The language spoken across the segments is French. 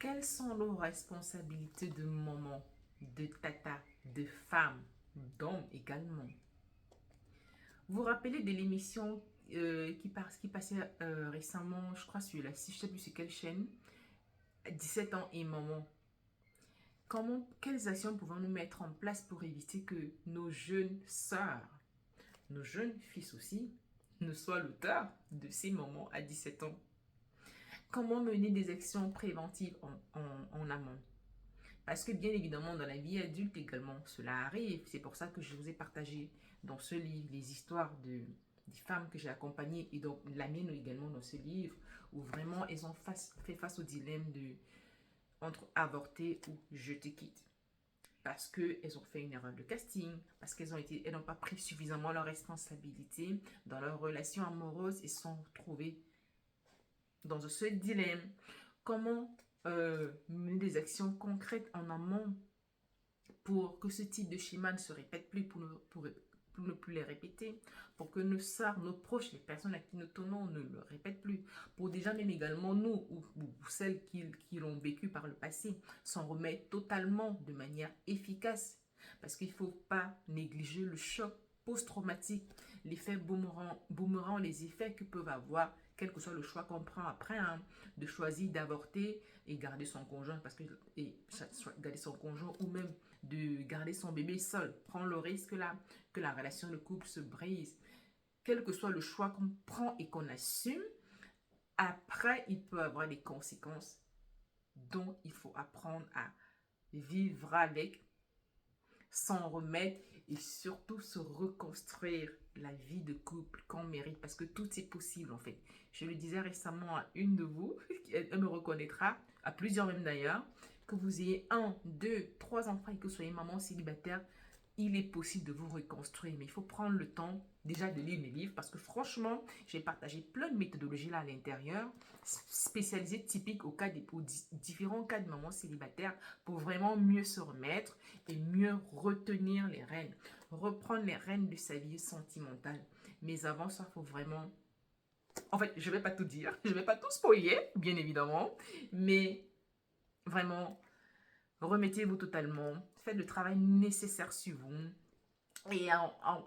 Quelles sont nos responsabilités de maman, de tata, de femme, d'homme également? Vous vous rappelez de l'émission qui passait récemment, je crois sur la, je ne sais plus sur quelle chaîne, 17 ans et maman. Quelles actions pouvons-nous mettre en place pour éviter que nos jeunes sœurs, nos jeunes fils aussi, ne soient l'auteur de ces moments à 17 ans? Comment mener des actions préventives en amont? Parce que bien évidemment, dans la vie adulte également, cela arrive. C'est pour ça que je vous ai partagé dans ce livre les histoires des femmes que j'ai accompagnées et donc la mienne également dans ce livre, où vraiment elles ont fait face au dilemme entre avorter ou je te quitte. Parce qu'elles ont fait une erreur de casting, parce qu'elles n'ont pas pris suffisamment leurs responsabilités dans leur relation amoureuse et se sont retrouvées dans ce dilemme. Comment mener des actions concrètes en amont pour que ce type de schéma ne se répète plus, pour ne plus les répéter, pour que nos sœurs, nos proches, les personnes à qui nous tenons ne le répètent plus, pour déjà même également nous ou celles qui l'ont vécu par le passé, s'en remettre totalement de manière efficace. Parce qu'il ne faut pas négliger le choc post-traumatique, l'effet boomerang, les effets que peuvent avoir, quel que soit le choix qu'on prend après, hein, de choisir d'avorter et garder son conjoint, garder son conjoint ou même de garder son bébé seul, prendre le risque là que la relation de couple se brise. Quel que soit le choix qu'on prend et qu'on assume, après, il peut avoir des conséquences dont il faut apprendre à vivre avec, s'en remettre et surtout se reconstruire la vie de couple qu'on mérite, parce que tout est possible en fait. Je le disais récemment à une de vous, elle me reconnaîtra, à plusieurs même d'ailleurs, que vous ayez 1, 2, 3 enfants et que vous soyez maman célibataire, il est possible de vous reconstruire, mais il faut prendre le temps déjà de lire mes livres, parce que franchement, j'ai partagé plein de méthodologies là à l'intérieur, spécialisées typiques aux différents cas de maman célibataire, pour vraiment mieux se remettre et mieux retenir les rênes, reprendre les rênes de sa vie sentimentale. Mais avant ça, il faut vraiment... En fait, je ne vais pas tout dire, je ne vais pas tout spoiler, bien évidemment, mais vraiment, remettez-vous totalement, faites le travail nécessaire sur vous. Et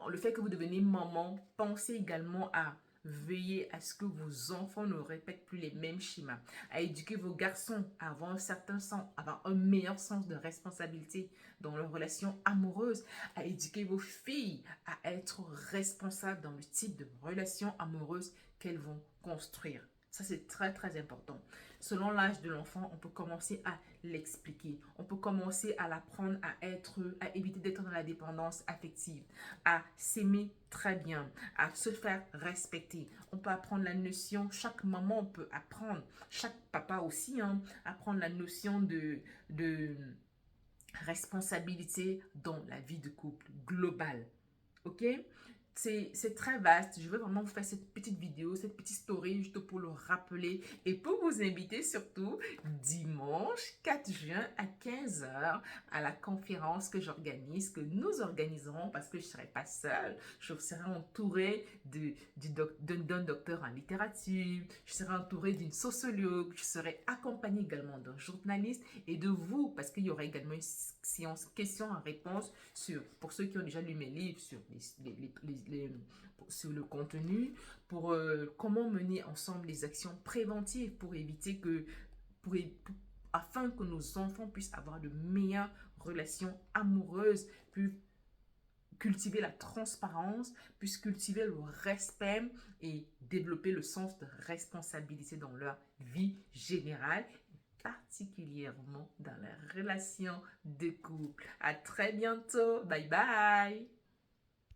le fait que vous devenez maman, pensez également à veiller à ce que vos enfants ne répètent plus les mêmes schémas, à éduquer vos garçons à avoir un certain sens, à avoir un meilleur sens de responsabilité dans leurs relations amoureuses, à éduquer vos filles à être responsables dans le type de relation amoureuse qu'elles vont construire. Ça, c'est très, très important. Selon l'âge de l'enfant, on peut commencer à l'expliquer. On peut commencer à l'apprendre à éviter d'être dans la dépendance affective, à s'aimer très bien, à se faire respecter. On peut apprendre la notion, chaque maman peut apprendre, chaque papa aussi, hein, apprendre la notion de responsabilité dans la vie de couple globale. Ok? C'est très vaste. Je veux vraiment vous faire cette petite vidéo, cette petite story juste pour le rappeler et pour vous inviter surtout dimanche 4 juin à 15 h à la conférence que j'organise, que nous organiserons parce que je ne serai pas seule. Je serai entourée d'un docteur en littérature, je serai entourée d'une sociologue, je serai accompagnée également d'un journaliste et de vous parce qu'il y aura également une séance questions-réponses pour ceux qui ont déjà lu mes livres sur le contenu, pour comment mener ensemble les actions préventives pour éviter afin que nos enfants puissent avoir de meilleures relations amoureuses, puissent cultiver la transparence, puissent cultiver le respect et développer le sens de responsabilité dans leur vie générale, particulièrement dans les relations de couple. À très bientôt. Bye bye.